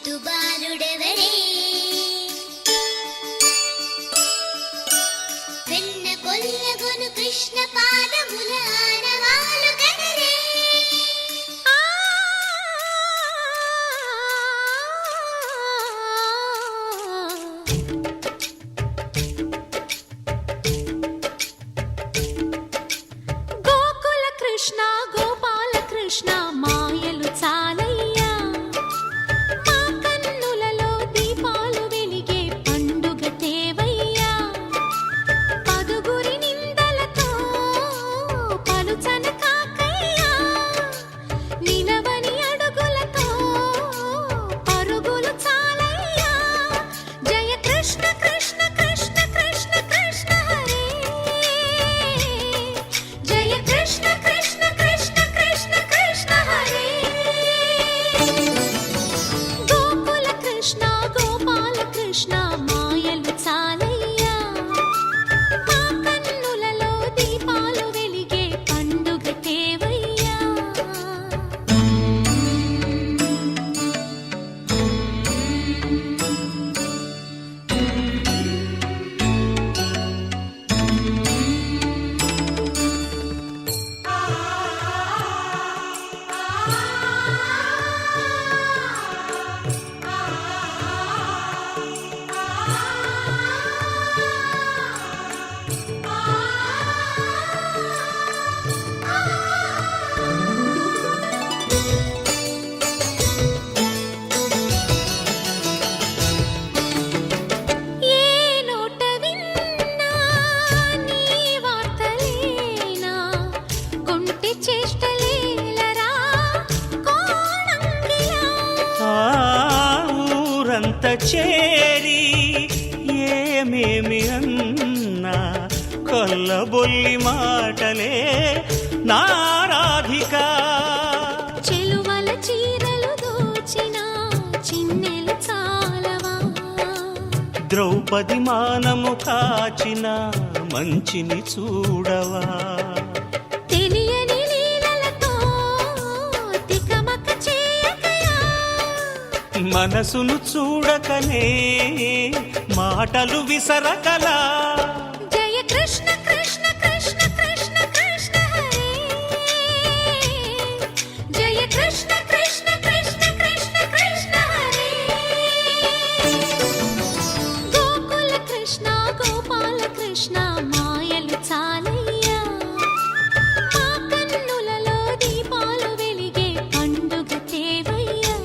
ముద్దు బాలుడెవరే వెన్న కొల్లగొను కృష్ణ పాదముల ఆనవాలు గనరే గోకుల కృష్ణ గోపాల కృష్ణ మాయలు చాలయ్యా మా కన్నులలో దీపాలు వెలిగే పండుగ తేవయ్యా పదుగురి నిందలతో పలుచన కాకయ్యా నిలవని అడుగులతో పరుగులు చాలయ్యా జయ కృష్ణ కృష్ణ కృష్ణ కృష్ణ కృష్ణ హరే జయ కృష్ణ కృష్ణ కృష్ణ కృష్ణ కృష్ణ హరే గోకుల కృష్ణ గోపాల కృష్ణ మాయలు చాలయ్యా మా కన్నులలో దీపాలు వెలిగే పండుగ తేవయ్యా ఏ నోట విన్నా నీ వార్తలేనా కొంటె చేష్టలేలరా కోణంగిలా ఆ ఊరంత చేరి ఏమేమి అన్నా కొల్లబొల్లి మాటలే నారాధిక చెలువల చీరలు దోచిన చిన్నెలు చాలవా ద్రౌపది మానము కాచిన మంచిని చూడవా తెలియని లీలలతో తికమక చేయకయా మనసును చూడకనే మాటలు విసరకలా జయ కృష్ణ కృష్ణ కృష్ణ కృష్ణ కృష్ణ హరే జయ కృష్ణ కృష్ణ కృష్ణ కృష్ణ కృష్ణ హరే గోకుల కృష్ణ గోపాల కృష్ణ మాయలు చాలయ్యా మా కన్నులలో దీపాలు వెలిగే పండుగ తేవయ్యా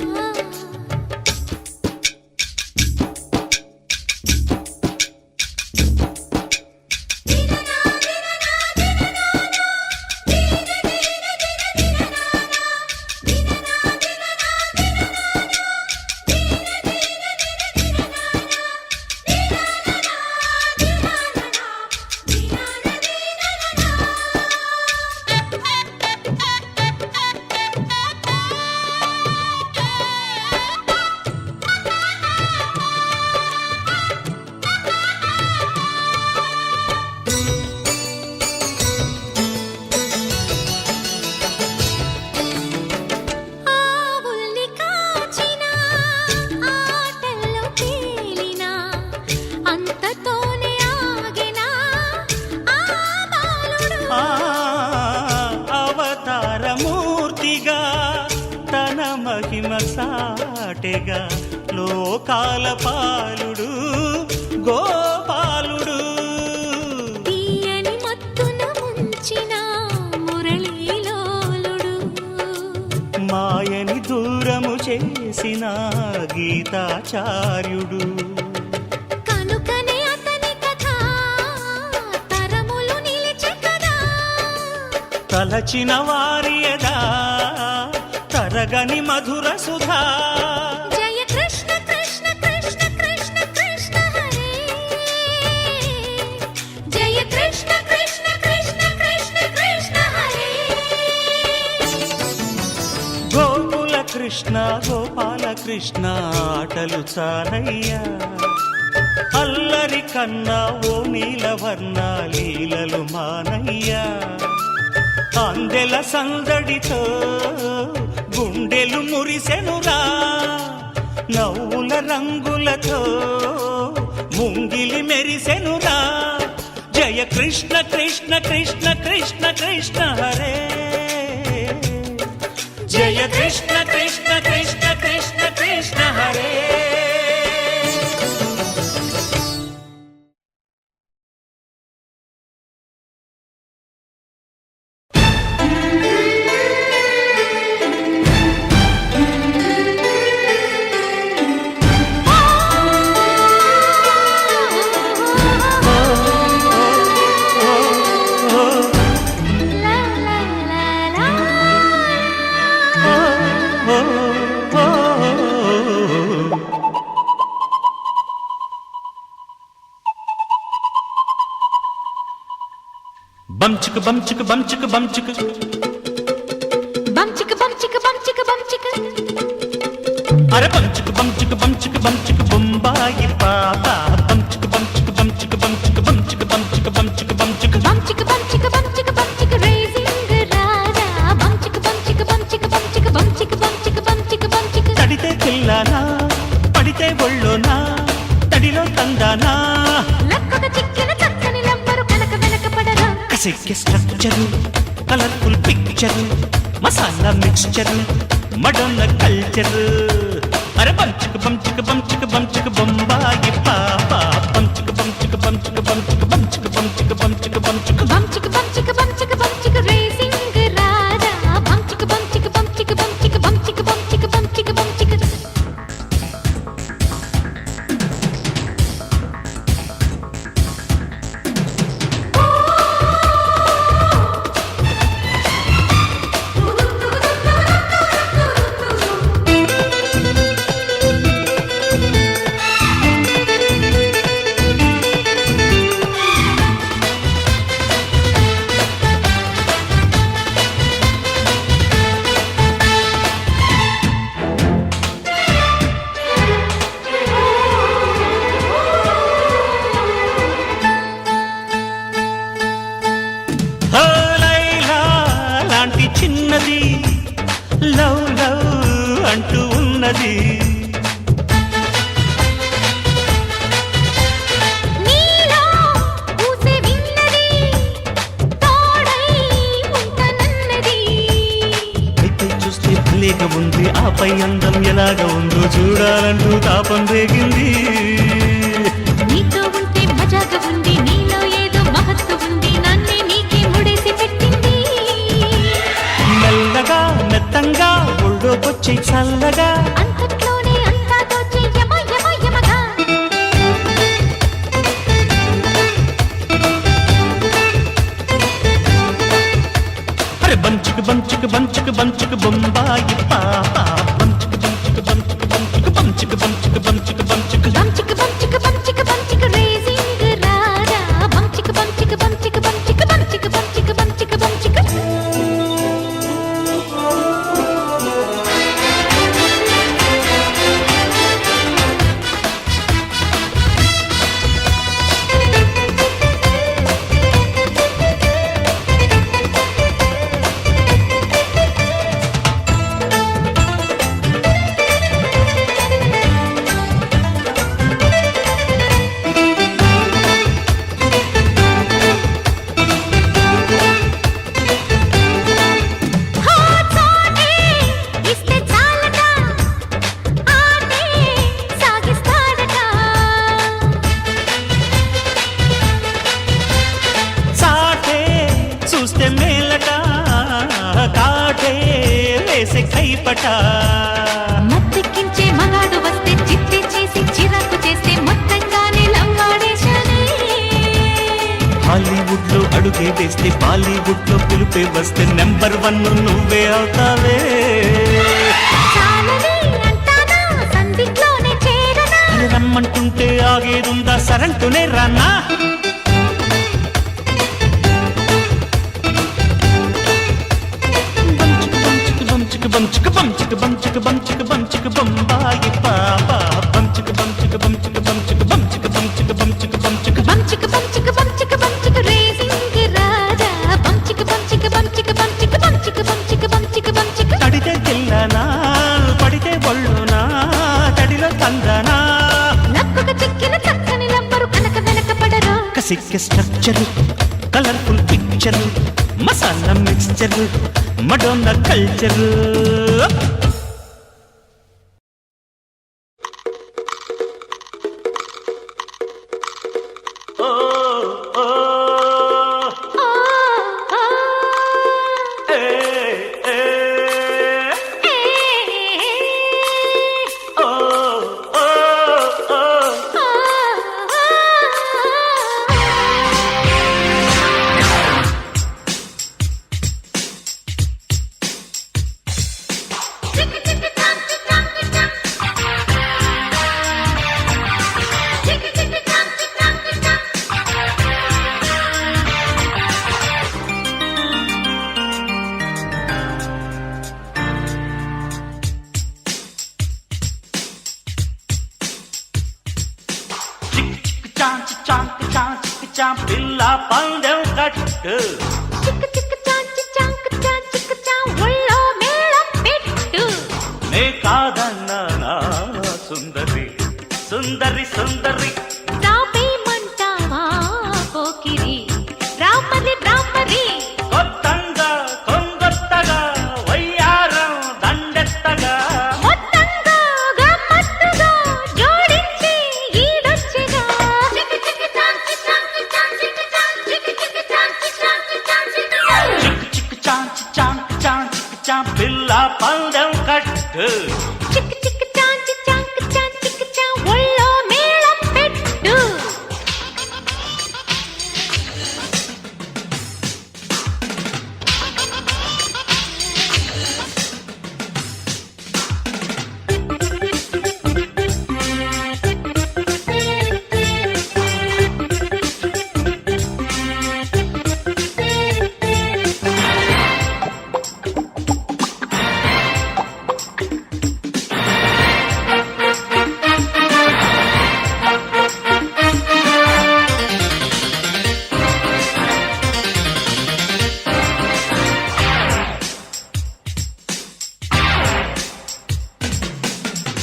ఆవుల్ని కాచిన ఆటల్లో తేలిన అంతతోనే ఆగిన ఆ బాలుడు ఆ అవతారమూర్తిగా తన మహిమ సాటెగా లోకాల పాలుడు గోపాలుడు తీయని మత్తున ముంచిన మురళీలోలుడు మాయని దూరము చేసిన గీతాచార్యుడు కనుకనే అతని కథ తరములు నిలిచె కదా తలచిన వారియదా తరగని మధుర సుధా జయ కృష్ణ కృష్ణ కృష్ణ కృష్ణ కృష్ణ హరే జయ కృష్ణ కృష్ణ కృష్ణ కృష్ణ కృష్ణ హరే గోకుల కృష్ణ గోపాల కృష్ణ ఆటలు చాలయ్యా అల్లరి కన్నా ఓ నీలవర్ణ లీలలు మానయ్యా అందెల సందడితో గుండెలు మురిసెనురా నవ్వు పూలతో ముంగిలి మెరిసెనురా జయ కృష్ణ కృష్ణ కృష్ణ కృష్ణ కృష్ణ హరే జయ కృష్ణ కృష్ణ కృష్ణ కృష్ణ కృష్ణ హరే లా లా లా లా బంచిక బంచిక బంచిక బంచిక బంచిక బంచిక బంచిక బంచిక అరే బంచిక బంచిక బంచిక బంచిక బొంబాయి పాప బంచిక బంచిక బంచిక బంచిక బంచిక బంచిక బంచిక బంచిక బంచిక బంచిక బంచిక బంచిక రేసింగ్ రాజా బంచిక బంచిక బంచిక బంచిక బంచిక బంచిక బంచిక బంచిక తడితే పిల్లనా పడితే ఒళ్ళోనా తడిలో తందానా లక్కక చిక్కిన చక్కని లంబరు కనక వెనక పడరా కసెక్కే structure colourful picture masala mixture Madonna culture అరే బంచిక బంచిక బంచిక బంచిక బొంబాయి పాప బంచిక బంచిక బంచిక బంచిక బంచిక బంచిక బంచిక బంచిక బంచిక బంచిక బంచిక బంచిక రేసింగ్ రాజా బంచిక బంచిక బంచిక బంచిక బంచిక బంచిక బంచిక బంచిక ఓ లైలా లాంటి చిన్నది లవ్ లవ్ అంటూ ఉన్నది నీలో ఊసే విన్నది తోడై ఉంటనన్నది పైపై చూస్తే భలేగా ఉంది ఆపై అందం ఎలాగా ఉందో చూడాలంటూ తాపం రేగింది నీతో ఉంటే మజాగా ఉంది నీలో ఏదో మహత్తు ఉంది నన్నే నీకే ముడేసి పెట్టింది మెల్లగా మెత్తంగా ఒళ్ళోకొచ్చే చల్లగా అంతట్లోనే అంతా దోచే యమ యమ యమగా అరే బంచిక బంచిక బంచిక బంచిక బొంబాయి పాప బంచిక బంచిక బంచిక బంచిక బంచిక బంచిక బంచిక బంచిక బంచిక బంచిక బంచిక బంచిక రేసింగ్ రాజా బంచిక బంచిక బంచిక బంచిక బంచిక బంచిక బంచిక బంచిక హో చాటే ఇస్తే చాలట ఆటే సాగిస్తాడట సాటే చూస్తే మేలట కాటే వేసే కైపట మత్తెక్కించే మగాడు వస్తే చిత్తే చేసి చిరాకు చేస్తే మొత్తంగానే లంగాడేశానే హాలీవుడ్ లో అడుగే వేస్తే బాలీవుడ్ లో పిలుపే వస్తే నెంబర్ 1 నువ్వే అవుతావే చాలని అంటానా సందిట్లోనే చేరనా అని రమ్మంటుంటే ఆగేదుందా సరంటూనే రానా బంచిక బంచిక బంచిక బంచిక బంచిక బంచిక బొంబాయి పాప బంచిక బంచిక బంచిక బంచిక బంచిక బంచిక బంచిక బంచిక బంచిక బంచిక బంచిక బంచిక రేసింగ్ రాజా బంచిక బంచిక బంచిక బంచిక బంచిక బంచిక బంచిక బంచిక తడితే తెల్లనా పడితే ఒళ్ళునా తడిలో తందనా సిక్కే structure colourful picture masala mixture Madonna culture పిల్ల పందెం కట్టు ఒళ్ళో మేళం పెట్టు నే కాదన్నా నా సుందరి సుందరి సుందరి రాపేమంటావా పోకిరి రామరి రామరి కొత్తంగా కొంగొత్తగా వయ్యారం దండెత్తగా మొత్తంగా గమ్మత్తుగా జోడించి ఈడొచ్చిగా చిక్కు చాంచి చాంక్ చాంక్ చాం పిల్ల పందెం కట్టు చిక్ చిక్ చాంచి చాంక్ చాంచిక్ చా ఒళ్ళో మేళం పెట్టు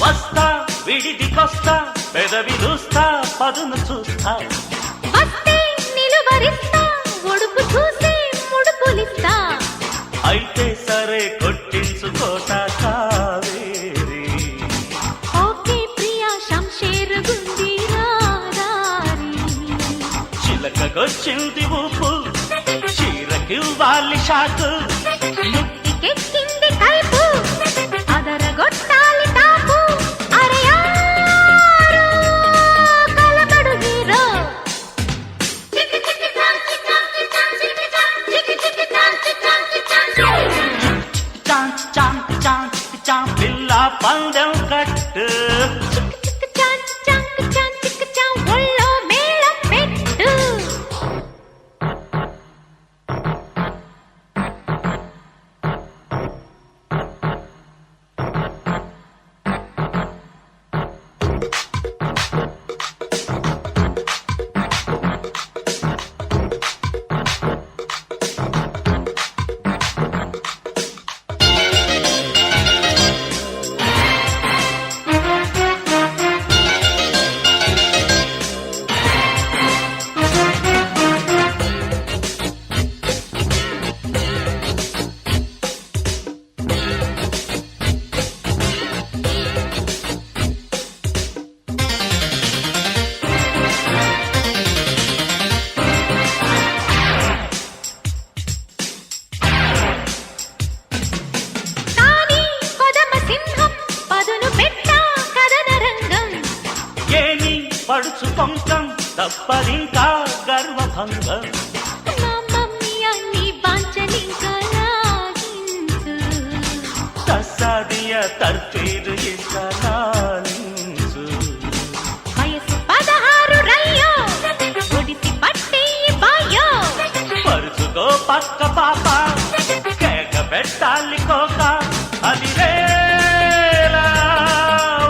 వస్తా విడిదికొస్తా పెదవి చూస్తా పదును చూస్తా వస్తే నిలువరిస్తా ఒడుపు చూసి ముడుపులిస్తా అయితే సరే కొట్టించుకోట కావేరి ఓకే ప్రియా శంషేర్ గుండి రాదారి చిలకగొచ్చింది ఊపు చీరకివ్వాలి షాకు నెత్తికెక్కింది కైపు అదరగొట్టాలి తాపు అరయారు కలబడు హీరో చాంచ్ చాంక్ చాంక్ చాం పిల్ల పందెం కట్టు చిక్ చిక్ చాంచ్ చాంక్ చాంచిక్ చా ఒళ్ళో మేళం పెట్టు తాని కొదమ సింహం పదును పెట్టా కదన రంగం ఏని పడుచు పొంకం తప్పదింకా గర్వభంగం మా మమ్మీ అన్ని బాంచలింకా లాగించు తస్సాదియ తర్ఫీరు ఇస్తానించు వయసు 16 రయ్యో ఒడిసి పట్టి బాయో పరుచుకో పక్క పాప కేక పెట్టాలి కోక అది రేలా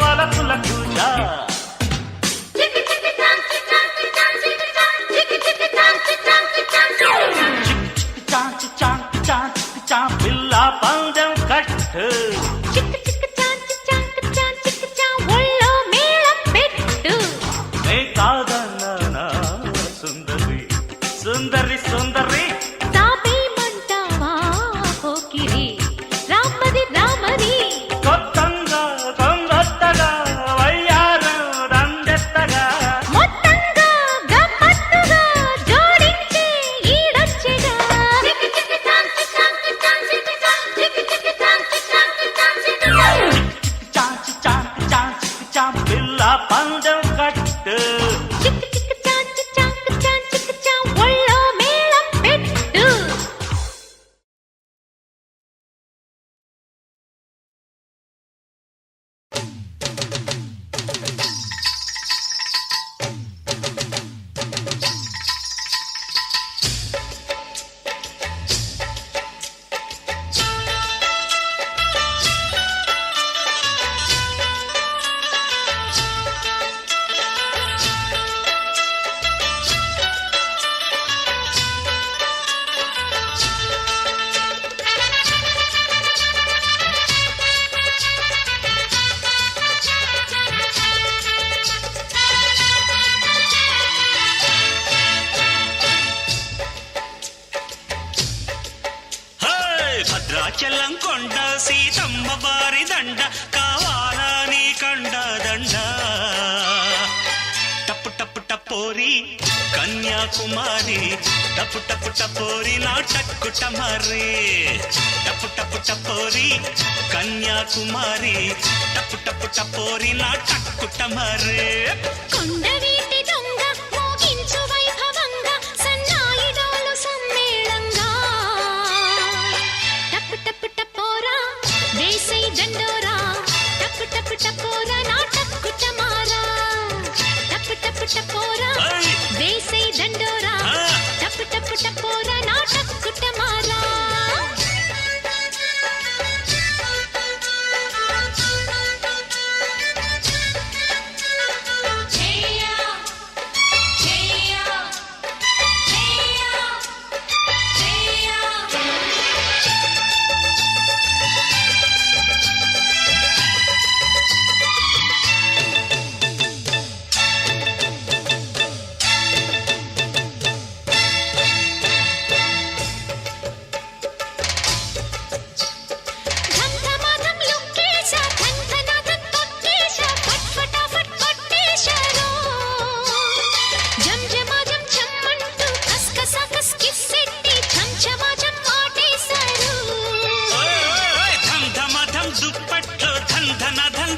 వలపుల కూజా చాంచి చాంక్ చాంక్ చాం పిల్ల పందెం కట్టు చిక్ చిక్ చాంచి చాంక్ చాంచిక్ చా ఒళ్ళో మేళం పెట్టు నే కాదన్నా నా సుందరి కన్యాకుమారి టపు టపు టపోరి నా టక్కు టమారి టపు టపు టపోరి కన్యాకుమారి టపు టపు టపోరి నా టక్కు టమారి కొండవీటి దొంగ మోగించు వైభవంగా సన్నాయిడోలు సమ్మేళంగా టప్పు టప్పు టపోరా వేసై దండోరా టప్పు టప్పు టపోరా నా టక్కు టమారా టప్పు టప్పు టపోరా వేసై దండోరా టప్పు టప్పు టపోరా నా టక్కు టమారా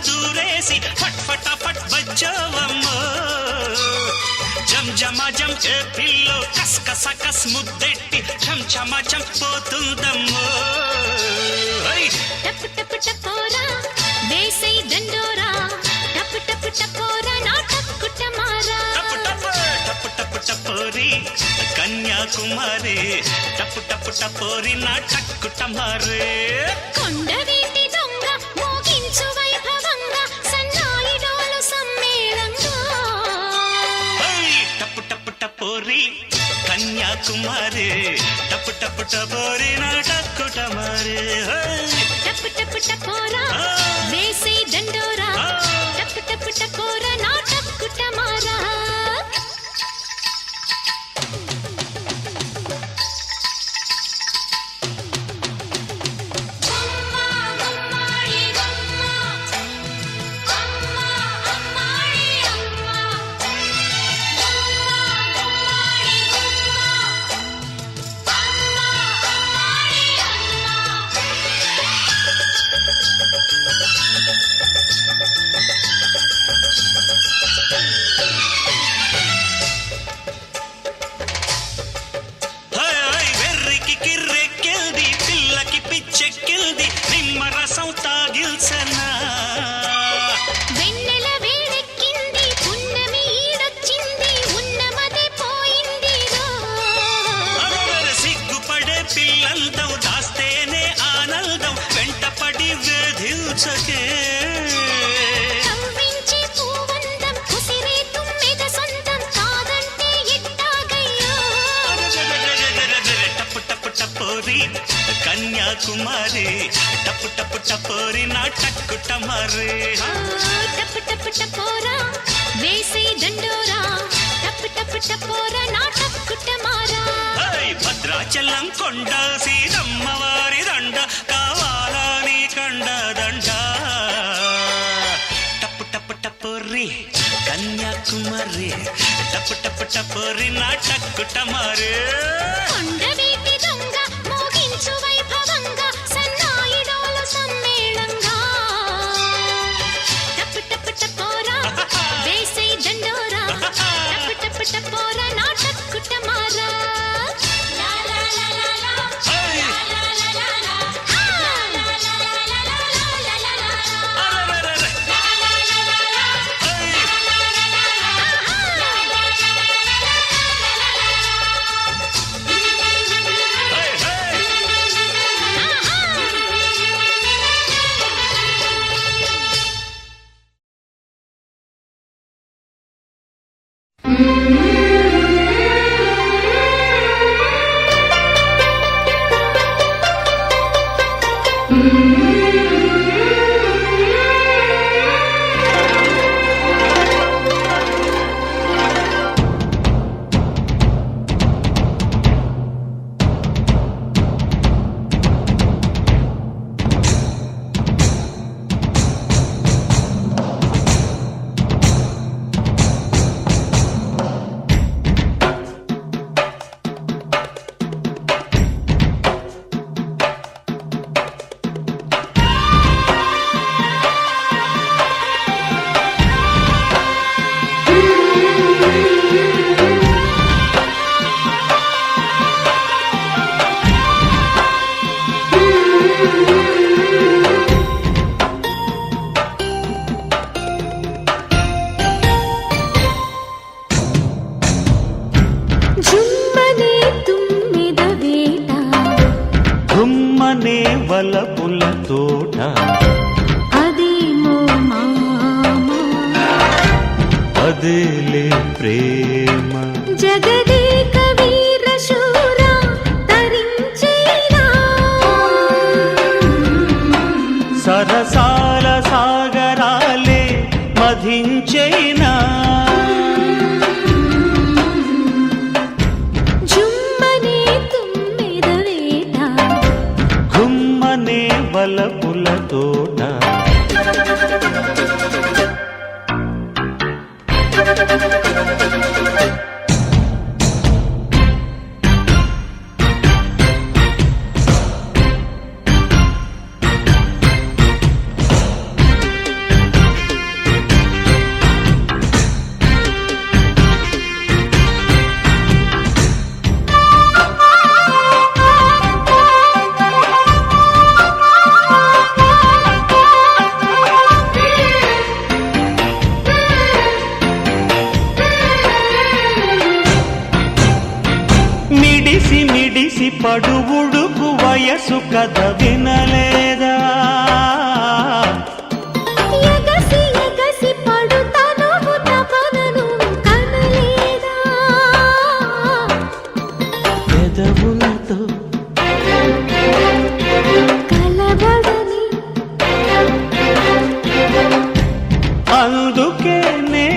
దూరేసి ఫట్ ఫటాఫట్ బజ్జోవమ్మో జం జమాజం ఏ పిల్లో కస్ కస కస్ ముద్దెట్టి ఛం ఛమాచం పోతుందమ్మో టప్పు టప్పు టపోరా వేసై దండోరా టప్పు టప్పు టపోరా నా టక్కు టమారా టప్పు టప్పు టప్పు టప్పు టపోరి కన్యాకుమారి టప్పు టప్పు టపోరి నా టక్కు టమారి కొండవీటి దొంగ మోగించు వైభవంగా సన్నాయిడోలు సమ్మేళంగా టప్పు టప్పు టపోరి కన్యాకుమారి టప్పు టప్పు టపోరి నా టక్కు టమారి టప్పు టప్పు టపోరా వేసై దండోరా టప్పు టప్పు టపోరా నా టక్కు టమారా వెర్రికి కిర్రెక్కిల్ది పిల్లకి పిచ్చెక్కిల్ది నిమ్మరసం తాగిల్సనా వెన్నెల వేడెక్కింది పున్నమి ఈడొచ్చింది ఉన్నమదే పోయింది సిగ్గుపడే పిల్లల్దం దాస్తేనే ఆనందం వెంటపడి వేధించకే కవ్వించి పూవందం కుసిరే తుమ్మెద సొంతం కాదంటే ఎట్టాగయ్యో టప్పు టప్పు టపోరి కన్యాకుమారి టప్పు టప్పు టపోరి నా టక్కు టమారి టప్పు టప్పు టపోరా వేసై దండోరా టప్పు టప్పు టపోరా నా టక్కు టమారా భద్రాచలం కొండ సీతమ్మవారి దండ కావాలా నీ కండ దండ టప్పు టప్పు టపోరి కన్యాకుమారి టప్పు టప్పు టపోరి నా టక్కు టమారి కొండవీటి దొంగ మోగించు వైభవంగా సన్నాయిడోలు సమ్మేళంగా టప్పు టప్పు టపోరా వేసై దండోరా టప్పు టప్పు టపోరా నా టక్కు టమారా తోట అదేమో మామ అదేలే ప్రేమ జగదేక వీర శూర తరించేనా సరసాల సాగరాలే మధించేనా జుమ్మనే తుమ్మెద వేట గుమ్మనే వలపుల తోట మిడిసి మిడిసి పడువుడుకు వయసు కథ వినలేదా ఎగసి ఎగసి పడుతాను తపనను కనలేదా పెదవులతో కలబడని అందుకేనే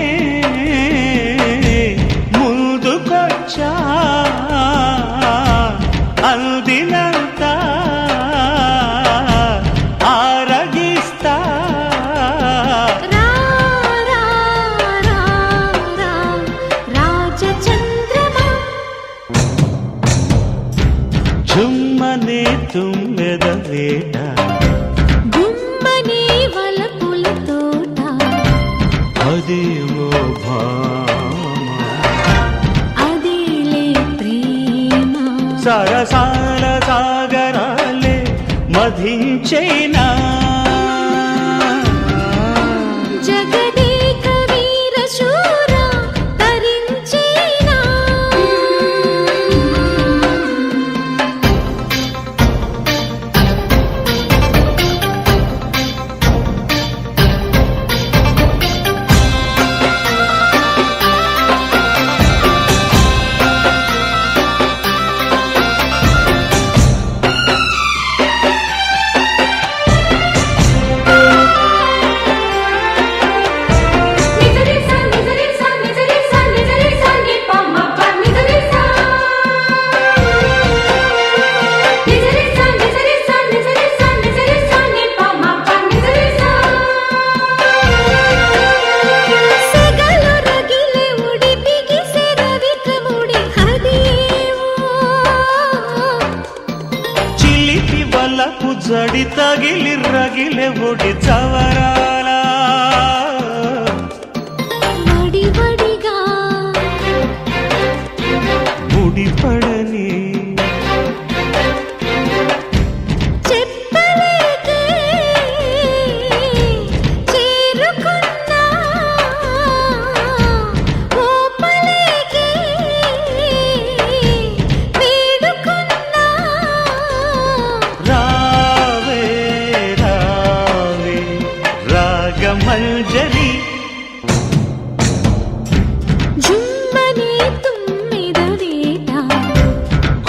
ముందుకొచ్చా అందినంత ఆరగిస్తా రా రా రా రా రాజచంద్రమా చుమ్మనే తుమ్మెద వేట గుమ్మనే వలపుల తోట అదేమో భామ అదేలే ప్రేమ సరసాల సాగరాలే మధించేనా జగదేక వీర శూర తరించేనా సెగలు రగిలే ఉడిపిగి సెరవికముడి హదేవో చిలిపి వలపు జడి తగిలి రగిలే ఒడి చవరాల వడివడిగా ముడిపడని చెప్పలేకే చేరుకున్నా ఓపలేకే వేడుకున్నా రావే రావే రాగమంజరి జుమ్మనే తుమ్మెద వేట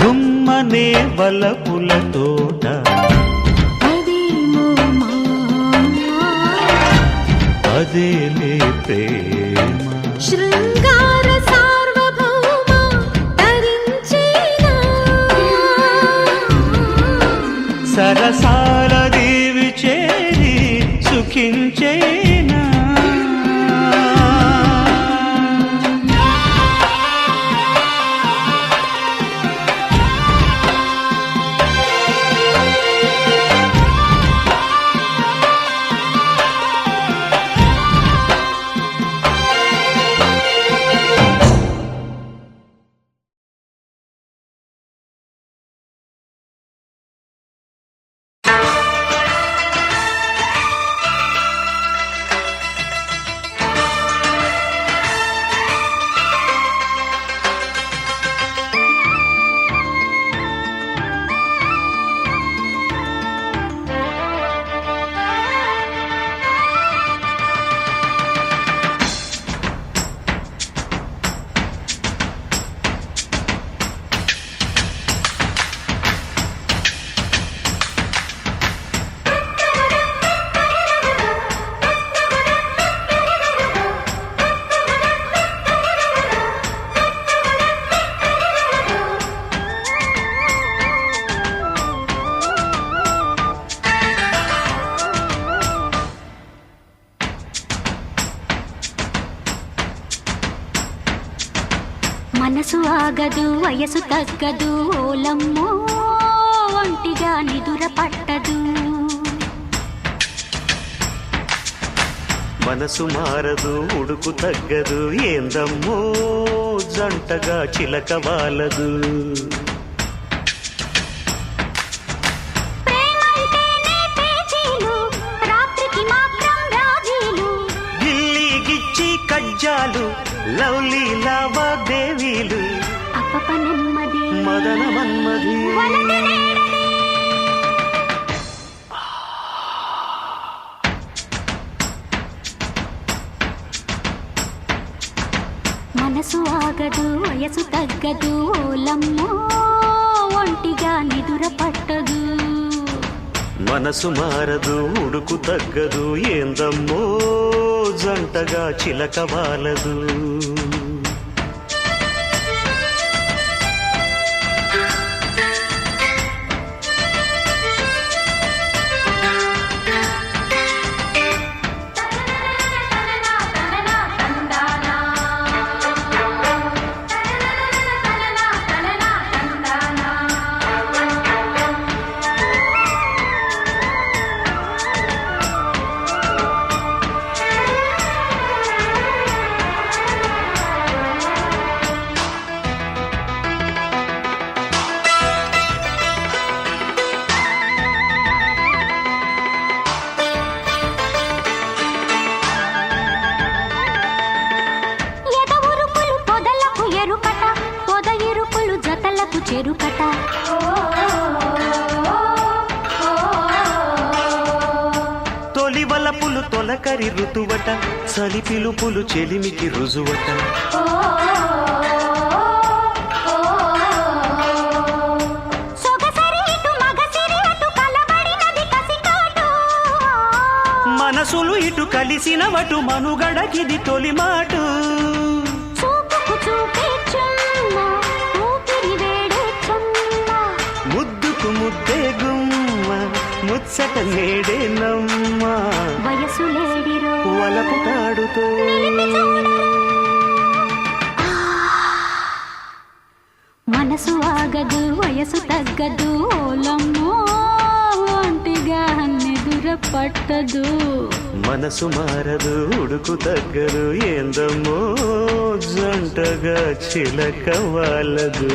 గుమ్మనే వలపుల తోట అదేమో మామ అదేలే ప్రేమ శృంగార సార్వభౌమ తరించేనా సరసాల దేవి చేరి సుఖించేనా మనసు ఆగదు వయసు తగ్గదు ఓలమ్మో ఒంటిగా నిదుర పట్టదు మనసు మారదు ఉడుకు తగ్గదు ఏందమ్మో జంటగా చిలక వాలదు ప్రేమంటేనే పేచీలు రాత్రికి మాత్రం రాజీలు గిల్లి గిచ్చి కజ్జాలు లవ్లీ లావాదేవీలు అప్పప నెమ్మది మదన మన్మధి వలది నేడది. మనసు ఆగదు వయసు తగ్గదు ఓలమ్మో ఒంటిగా నిదుర పట్టదు మనసు మారదు ఉడుకు తగ్గదు ఏందమ్మో జంటగా చిలక వాలదు ఎదవురుపులు పొదలకు ఎరుకట పొద ఇరుపులు జతలకు చెరుకట తొలి వలపులు తొలకరి ఋతువట చలి పిలుపులు చెలిమికి రుజువట సొగసరి ఇటు మగసిరి అటు కలబడినది కసికాటు మనసులు ఇటు కలిసినవటు మనుగడకిది తొలి మాటు చూపుకు చూపే చుమ్మ ఊపిరి వేడే చుమ్మ ముద్దుకు ముద్దే గుమ్మ ముచ్చట నేడే నమ్మ వయసు లేడిరో వలపు తాడుతో మనసు ఆగదు వయసు తగ్గదు ఓలమ్మో ఒంటిగా నిదుర పట్టదు మనసు మారదు ఉడుకు తగ్గదు ఏందమ్మో జంటగా చిలక వాలదు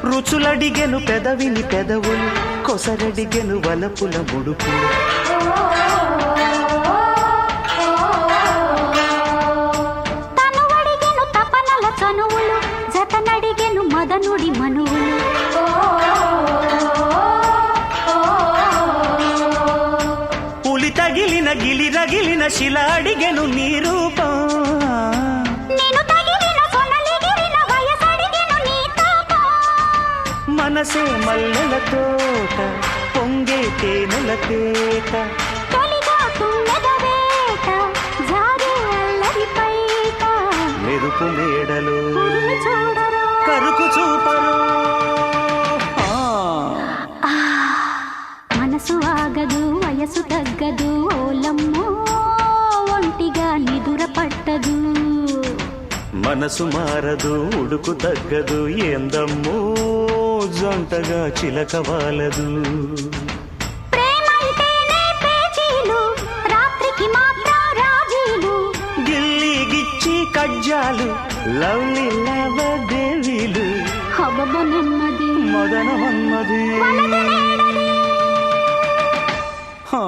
రుచులడిగెను పెదవిని పెదవులు కొసరడిగెను వలపుల ముడుపులు తనువడిగెను తపనల చనువులు జతనడిగెను మదనుడి మనువులు పులి తగిలిన గిలి రగిలిన శిల అడిగెను నీ రూపం నేను తగిలిన సొనలిగిరిన వయసడిగెను నీ తాపం మనసే మల్లెల తోట పొంగే తేనెల తేట తొలిగా తుమ్మెద వేట జారే అల్లరి పైట మెరుపు మేడలు ఉరిమి చూడరా కరుకు చూపరు మనసు ఆగదు వయసు తగ్గదు ఓలమ్మో ఒంటిగా నిదుర పట్టదు మనసు మారదు ఉడుకు తగ్గదు ఏందమ్మో జంటగా చిలక వాలదు ప్రేమంటేనే పేచీలు రాత్రికి మాత్రం రాజీలు గిల్లి గిచ్చి కజ్జాలు లవ్లీ లావాదేవీలు హబబ నెమ్మది మదన మన్మధి వలది నేడది. హా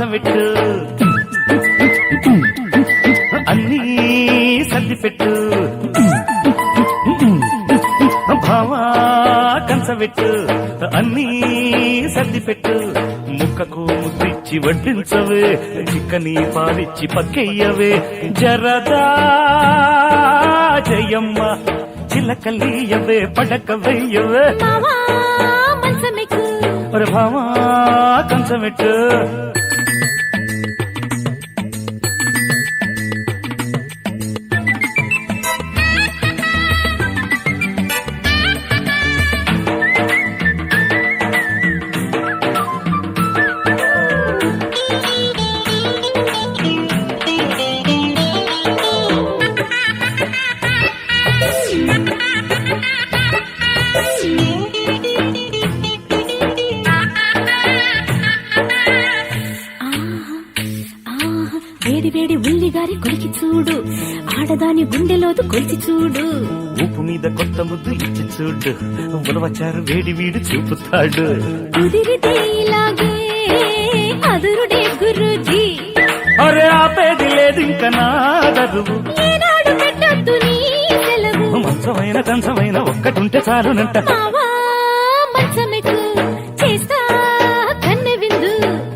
మంచం పెట్టు అన్నీ సర్ది పెట్టు భావా కంచబెట్టు అన్నీ సర్ది పెట్టు ముక్కకు ముద్దిచ్చి వడ్డించవే చిక్కని పాలిచ్చి పక్కెయ్యవే జరదా జయమ్మ చిలకలీయవే పడక వెయ్యవే మావా మంచమెక్కు ఒరే భావా కంచబెట్టు వేడి వేడి ఉల్లిగారి కొలికి చూడు ఆడదాని గుండెలోదు కొలిచి చూడు ఉప్పు మీద కొత్త ముద్దు ఇచ్చి చూడు ఉలవచారు వేడి వీడు చూపుతాడు కుదిరితే ఇలాగే అదురుడే గురుజీ అరే ఆపేది లేదు ఇంక నా దరువు ఏనాడు పెట్టొద్దు నీ సెలవు మంచమైన కంచమైన ఒక్కటుంటే చాలునంట మావా మంచమెక్కు చేస్తా కన్నె విందు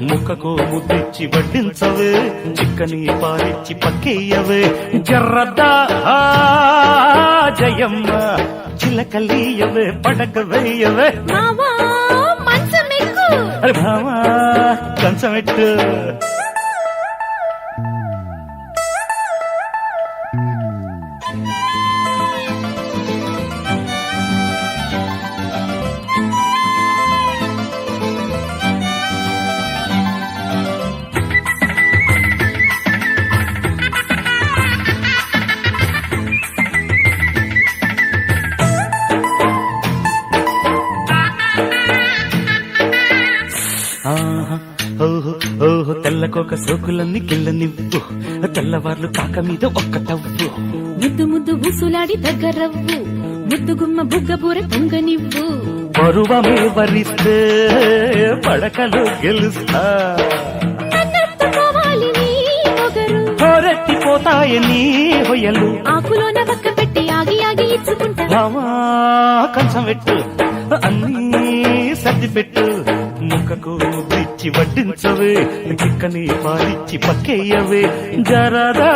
ముక్కకు ముద్దిచ్చి వడ్డించవే చిక్కని పాలిచ్చి పక్కేయవే జర్రద్దా జయమ్మ చిలకలీయవే పడక వేయవే మావా మంచమెక్కు అరే భావా కంచమెట్టు ఆహా, ఓహో ఓహో తెల్లకోక సోకులన్నీ కిళ్ళనివ్వు తెల్లవార్లు కాక మీద ఒక్క తవ్వు ముద్దు ముద్దు ఊసులాడి దగ్గరవ్వు ముద్దు గుమ్మ బుగ్గ బూర పొంగనివ్వు పరువమే వరిస్తే పడకలు గెలుస్తా నన్నెత్తుకోవాలి నీ పొగరు హోరెత్తిపోతాయని హొయ్యలు ఆకులోన పక్క పెట్టి ఆగి ఆగి ఇచ్చుకుంటా భావా కంచం పెట్టు అన్నీ సర్ది పెట్టు ముక్కకు ముద్దిచ్చి వడ్డించవే చిక్కని పాలిచ్చి పక్కేయవే జరదా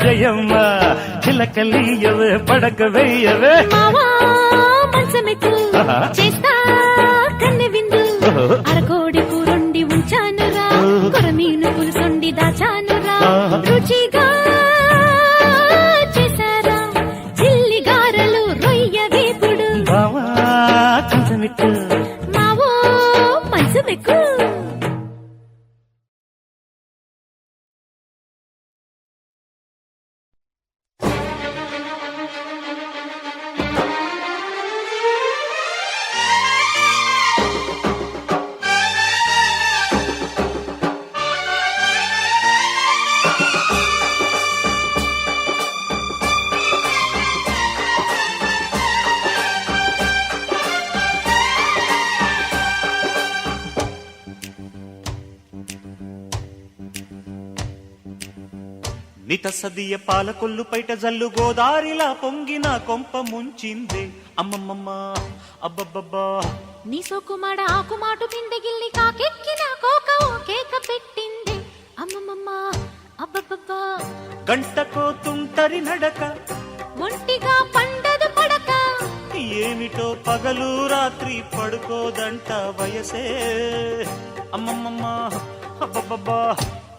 జయమ్మ చిలకలీయవే పడక వేయవే మావా మంచమెక్కు చేస్తా కన్నె విందు అరకోడి కూరొండి ఉంచానురా కొరమీను పులుసొండి దాచానురా రుచిగా చేశారా చిల్లి గారెలు రొయ్య వేపుడు భావా కంచం పెట్టు మావో మంచమెక్కు నితసదియ పాలకొల్లు పైట జల్లు గోదారిలా పొంగిన కొంప ముంచిందే అమ్మమ్మమ్మ అబ్బబ్బబ్బా నీ సోకుమాడ ఆకుమాటు పిందెగిల్లి కాకెక్కిన కోక ఓ కేక పెట్టింది అమ్మమ్మమ్మ అబ్బబ్బబ్బా గంటకో తుంటరి నడక ఒంటిగా పండదు పడక ఏమిటో పగలు రాత్రి పడుకోదంట వయసే అమ్మమ్మమ్మ అబ్బబ్బబ్బా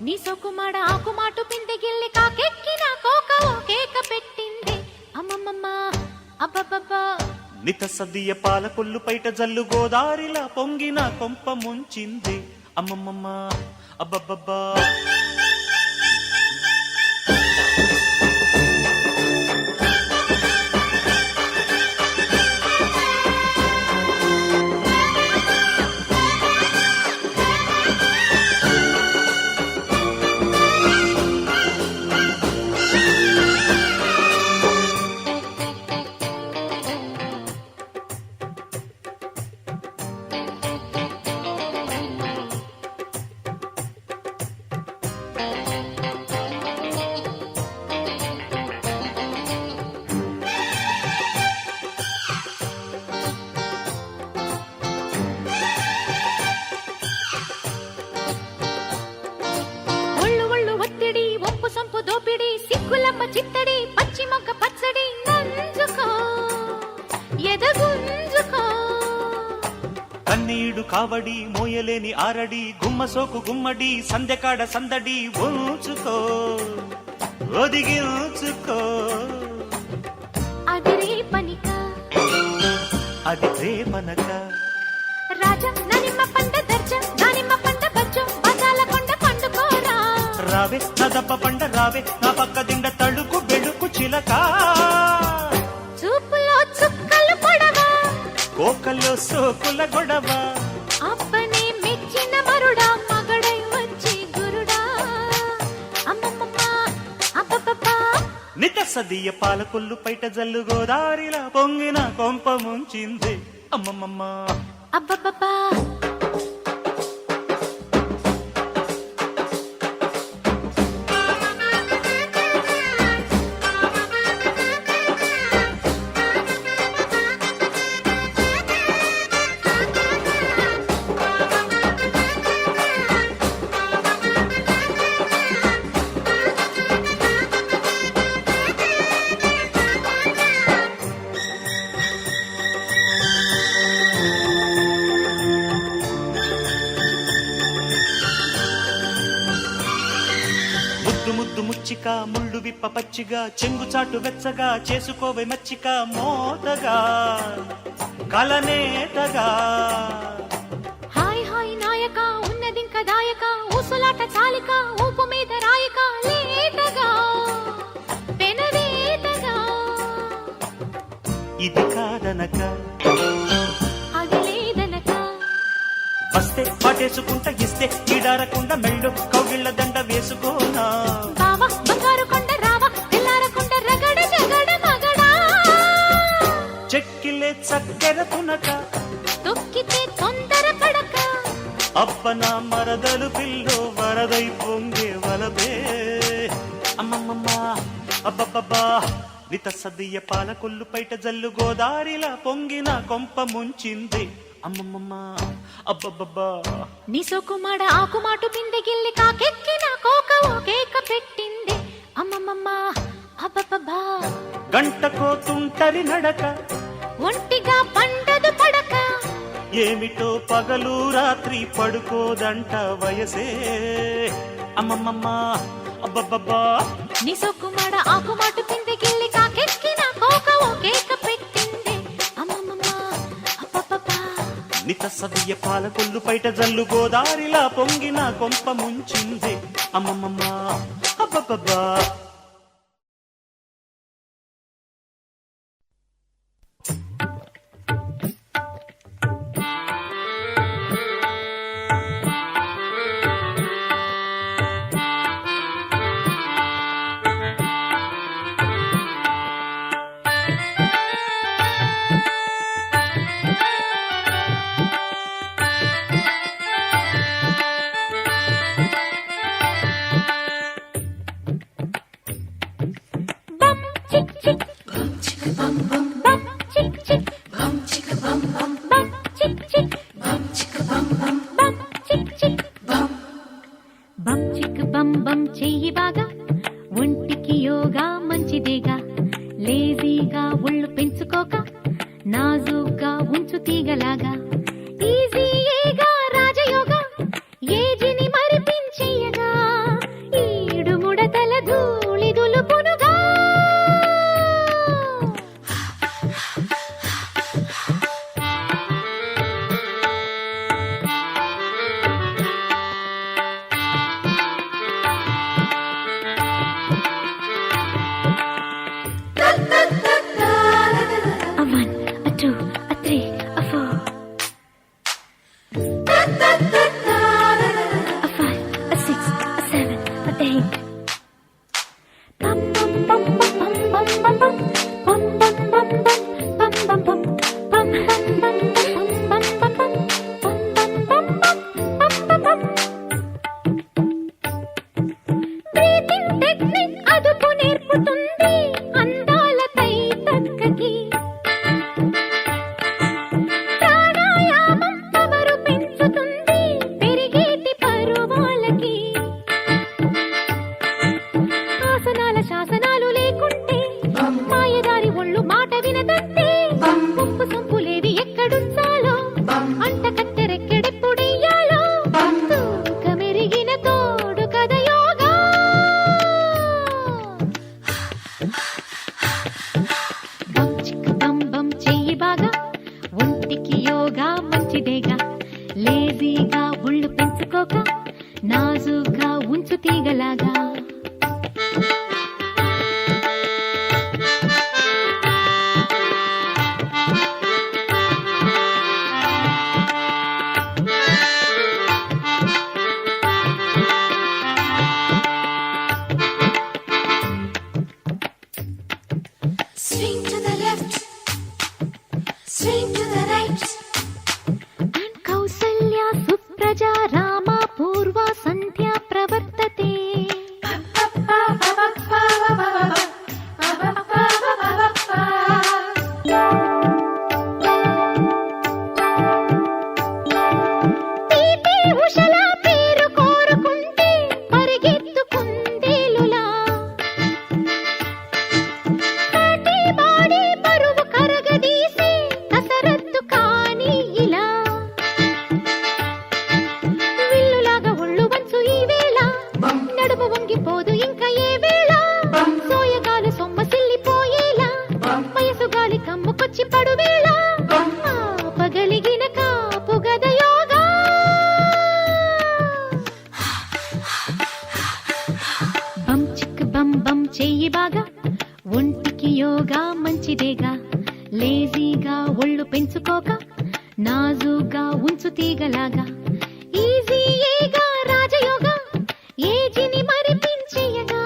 నీ సోకుమాడ ఆకుమాటు పిందెగిల్లి కాకెక్కిన కోక ఓ కేక పెట్టింది అమ్మమ్మమ్మ అబ్బబ్బబ్బా నితసదియ పాలకొల్లు పైట జల్లు గోదారిలా పొంగిన కొంప ముంచింది అమ్మమ్మమ్మ అబ్బబ్బబ్బా ఎదగుంజుకో కన్నీడు కావడి మోయలేని ఆరడి గుమ్మ సోకు గుమ్మడి సందెకాడ సందడి ఉంచుకో ఒదిగించుకో అది రేపనిక అది ప్రేమనక రాజా ననిమ్మ పండ దర్జ దానిమ్మ పండ బజ్జు బజాల కొండ పండుకోరా రావే నా దప్ప పండ రావే నా పక్క దిండ తడుకు బెడుకు చిలక చూపులో చుక్కలు పొడవా కోకల్లో సోకుల గొడవ అప్పనే మెచ్చిన మరుడా మగడై వచ్చి గురుడా అమ్మమ్మ అబ్బబ్బబ్బా నిత సదియ పాలకొల్లు పైట జల్లు గోదారిలా పొంగిన కొంప ముంచింది అమ్మమ్మమ్మ అబ్బబ్బబ్బా ముద్దు ముద్దు ముచ్చిక ముళ్ళు విప్ప పచ్చిగా చెంగుచాటు వెచ్చగా చేసుకోవే మచ్చిక మోతగా కలనేతగా హాయ్ హాయ్ నాయక ఉన్నదింక దాయక ఊసులాట చాలిక ఊపు మీద రాయక లేతగా పెనవేతగా ఇది కాదనక అది లేదనక వస్తే పాటేసుకుంటా ఇస్తే ఈడారకుండా మెళ్ళు కౌగిళ్ళ దండ వేసుకోనా బావ బంగారు కొండ రావ తెల్లారకుండ రగడ జగడ మగడా చెక్కిలే చక్కెర తునక తొక్కితే తొందర పడక అప్పన మరదలు పిల్లో వరదై పొంగే వలపే అమ్మమ్మమ్మ అబ్బబ్బబ్బా నిత సదియ పాలకొల్లు పైట జల్లు గోదారిలా పొంగిన కొంప ముంచింది అమ్మమ్మమ్మ అబ్బబ్బబ్బా నీ సోకుమాడ ఆకుమాటు పిందె గిల్లి కాకెక్కిన కోక ఓ కేక పెట్టింది అమ్మమ్మమ్మ అబ్బబ్బబ్బా గంటకో తుంటరి నడక ఒంటిగా పండదు పడక ఏమిటో పగలు రాత్రి పడుకోదంట వయసే అమ్మమ్మమ్మ అబ్బబ్బబ్బా నీ సోకుమాడ ఆకుమాటు పిందె గిల్లి కాకెక్కిన కోక ఓ కేక పెట్టింది అమ్మమ్మమ్మ అబ్బబ్బబ్బా నిత సదియ పాలకొల్లు పైట జల్లు గోదారిలా పొంగిన కొంప ముంచింది అమ్మమ్మమ్మ అబ్బబ్బబ్బా బం చిక్ చిక్ బం చిక్ బం బం బం చిక్ చిక్ బం చిక్ బం బం బం చిక్ చిక్ బం చిక్ బం బం బం చిక్ చిక్ బం బం చిక్ బం బం చెయ్యి బాగా ఒంటికి యోగా మంచిదేగా లేజీగా ఒళ్ళు పెంచుకోక నాజూగా ఉంచు తీగలాగా ఈజీగా రాజయోగా ఏజిని మరిపించేయగా ఈడు ముడతల ధూళి దులుపునుగా A 1, a 2, a 3, a 4 yoga మంచిదేగా లేజీగా ఒళ్ళు పెంచుకోక నాజుగా ఉంచు తీగలాగా Swing to the left, swing to the right. And Kaushalya Supraja Rama పూర్వ సంధ్యా ప్రవర్తతే పీపీ ఉషల పేరు కోరుకుంటే పరిగెత్తుకుందేలులా పాటి బాడీ బరువు కరగదీసి కసరత్తు కాని ఇలా విల్లులాగా ఒళ్ళు వంచు ఈ వేళ నడుము వంగిపోదు ఇంకా ఏ వేళ సోయగాలు సొమ్మసిల్లిపోయేలా వయసు గాలి కమ్ముకొచ్చి పడు వేళ పగలిగిన కాపు గద యోగా బం చిక్ బం బం చెయ్యి బాగా ఒంటికి యోగా మంచిదేగా లేజీగా ఒళ్ళు పెంచుకోక నాజుగా ఉంచు తీగలాగా ఈజీయేగా రాజయోగా ఏజిని మరిపించేయగా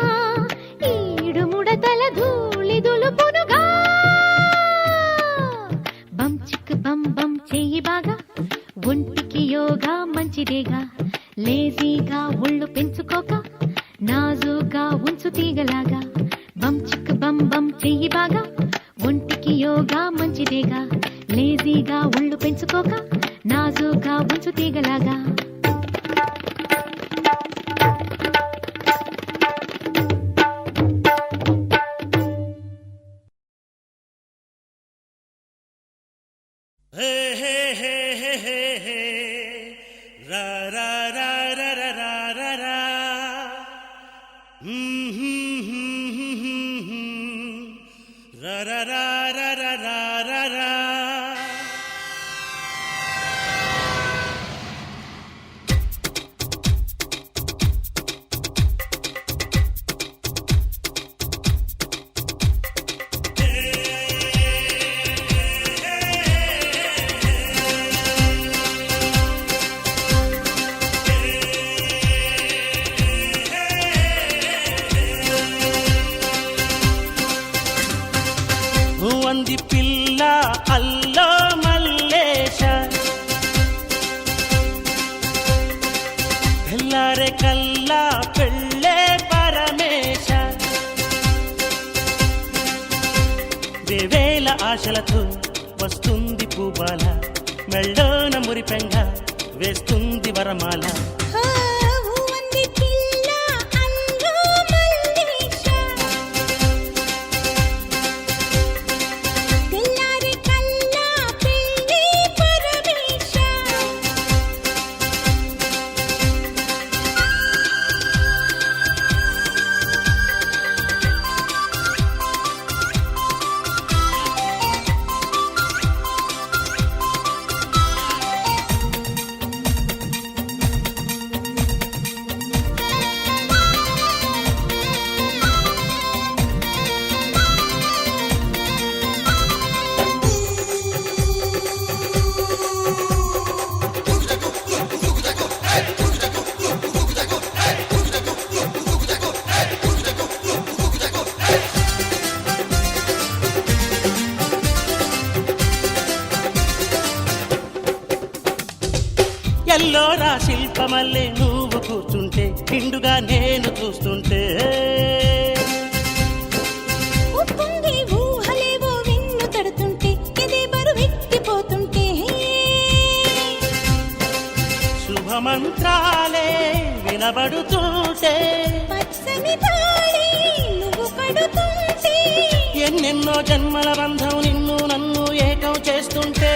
ఈడు ముడతల ధూళి దులుపునుగా బం చిక్ బం బం చెయ్యి బాగా ఒంటికి యోగా మంచిదేగా లేజీగా ఒళ్ళు పెంచుకోక నాజుగా ఉంచు తీగలాగా బం చిక్ బం బం చెయ్యి బాగా ఒంటికి యోగా మంచిదేగా లేజీగా ఒళ్ళు పెంచుకోక నాజుగా ఉంచు తీగలాగా హే హే హే హే హే హే రా రా రా రా రా రా రా రా రా రా రా రా రా రా రా రా వంది పిల్ల అల్లో మల్లేశ తెల్లారే కల్లా పెళ్ళే పరమేశ వేవేల ఆశలతో వస్తుంది పూబాల మెళ్ళోన మురిపెంగ వేస్తుంది వరమాల ఎల్లోరా శిల్పమల్లే నువ్వు కూర్చుంటే నిండుగా నేను చూస్తుంటే ఉప్పొంగి ఊహలేవో విన్ను తడుతుంటే ఎదే బరువెక్కిపోతుంటే శుభమంత్రాలే వినబడుతుంటే పచ్చని తాళి నువ్వు కడుతుంటే ఎన్నెన్నో జన్మల బంధం నిన్ను నన్ను ఏకం చేస్తుంటే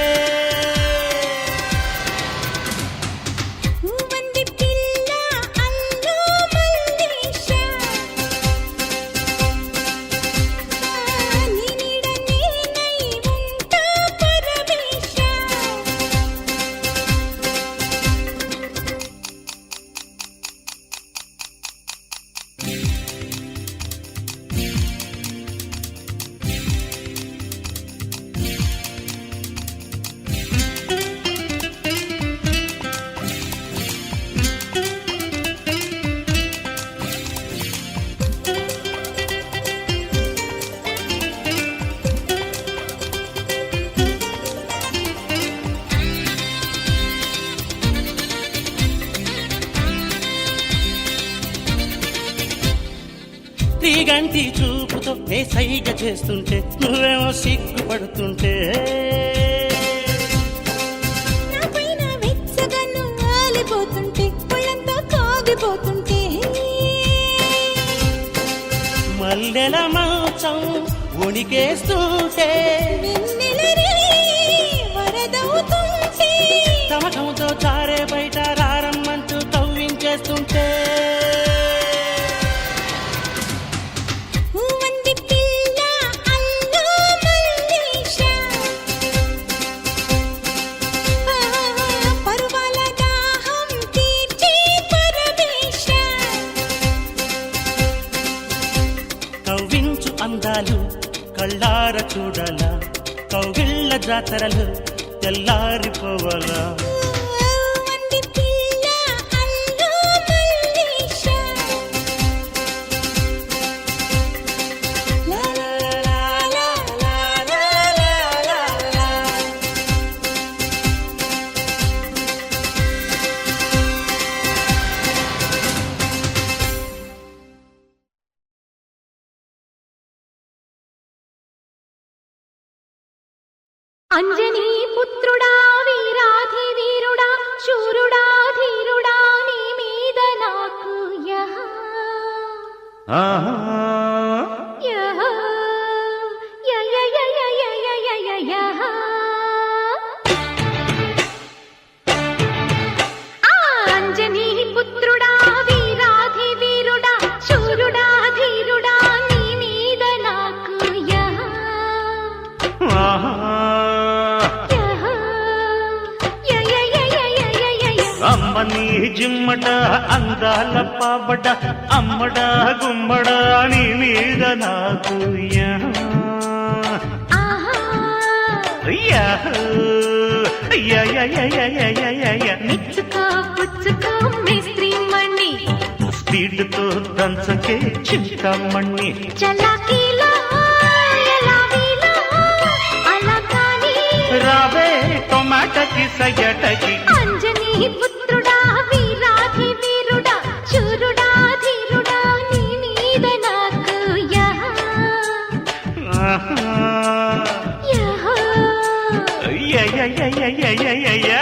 నిగంటి చూపుతో ఏ సైగ చేస్తుంటే నువ్వేమో సిగ్గుపడుతుంటే నా పైన వెచ్చగా నువ్వు ఆలిపోతుంటే ఒళ్ళంతా కాగిపోతుంటే మల్లెల మంచం ఉణికేస్తుంటే వెన్నెలరే వరదవుతుంటే తమకంతో చారే బయట రారమ్మంటూ కవ్వించేస్తుంటే ఊవంది పిల్ల అల్లో మల్లేశ పరువాల దాహం తీర్చే పరమేశ కవ్వించు అందాలు కళ్ళార చూడాల కౌగిళ్ళ జాతరలు తెల్లారిపోవాలా ఊవంది పిల్ల అల్లో మల్లేశ లా లా లా లా లా లా లా లా అంజనీ పుత్రుడా వీరాధి వీరుడా శూరుడా ధీరుడా నీ మీద నాకు యహ ఆహా, యహ య య య య య య య య యహ ఆ అంజనీ పుత్రుడా వీరాధి వీరుడా శూరుడా ధీరుడా నీ మీద నాకు యహ ఆహా. యహ య య య య య య య అమ్మ నీ జిమ్మట అందాల పాపట అమ్మడ గుమ్మడ నీ మీద నాకు ఆహా మెచ్చుకో పుచ్చుకో మిస్త్రీ మణి స్పీడ్తో దంచకే చింతమణి చలాకీలో ఎలాగీలో అలా కానీ రావే టొమాటకి సయటకి అంజనీ పుత్రుడా వీరాధి వీరుడా శూరుడా ధీరుడా నీ మీద నాకు యహ ఆహా. యహ అయ్యయ్యయ్యయ్యయ్యయ్యయ్య.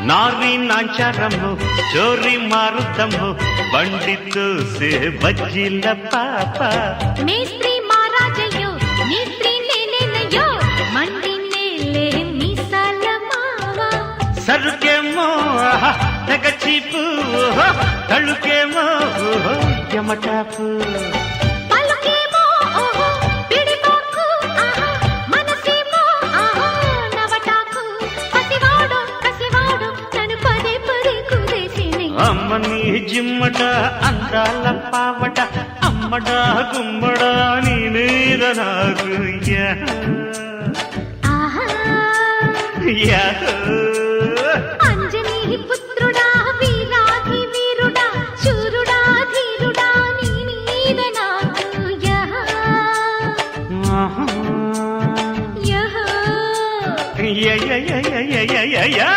ನಾರಿ ನಾಂಚಾರಮ್ಮು ಚೋರಿ ಮಾರುತ್ತಮ್ಮು ಬಂಡಿತ್ತು ಸೇ ಬಜ್ಜಿಲ್ಲ ಪಾಪ మేస్త్రీ మారాజయ్యో నీస్త్రీ నేనేనయ్యో మండి నేలే మీసాల మావా సరుకేమో తెగ చీపు తళుకేమో యమటాపు పలుకేమో ఓహో పిడిపోకు ఆహా మనసేమో ఆహా నవటాకు పసివాడు కసివాడు నన్ను పదే పదే కుదేసిని అమ్మ నీ జిమ్మట అందాల పావట అమ్మడ గుమ్మడ నీ మీద నాకు ఆహా యా అంజనీ పుత్రుడా వీరాధి వీరుడా శూరుడా ధీరుడా నీ మీద నాకు యహ యహ యా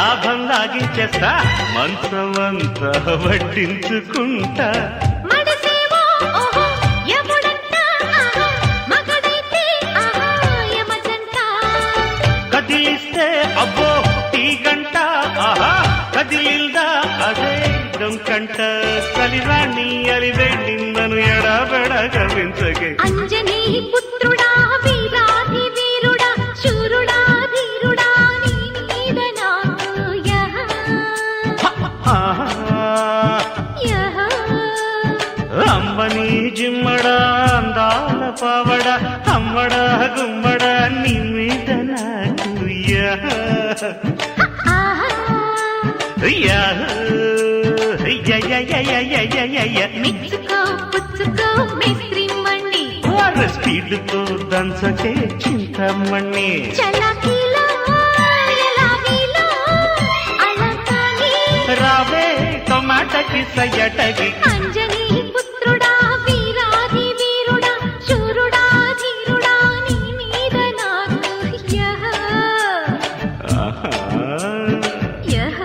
లాభం లాగించేస్తా మంచమంతా వడ్డించుకుంటా మడిసేవో ఓహో యముడంట ఆహా మగడైతే ఆహా యమజంట కదిలిస్తే అబ్బో టీ గంట ఆహా కదిలిందా అదే కంట కలిరాణి అలివే నిన్నను ఎడబెడ గవించగే అంజనీ పుత్రుడా వీరాధి వీరుడా శూరుడా ధీరుడా నీ మీద నాకు యహ యహ అమ్మని జిమ్మడా అందాల పావడ అమ్మడా గుమ్మడా నీ మీద నాకు ఆహా మెచ్చుకో పుచ్చుకో మేస్త్రి మణి స్పీడ్తో దంచకే చింతమణి చలాకీలో ఎలాగీలో అలా కానీ రావే టమాటకి సయ్యటకి అంజనీ పుత్రుడా వీరాధి వీరుడా శూరుడా ధీరుడా నీ మీద నాకు యహ యహ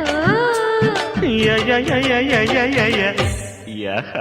యహ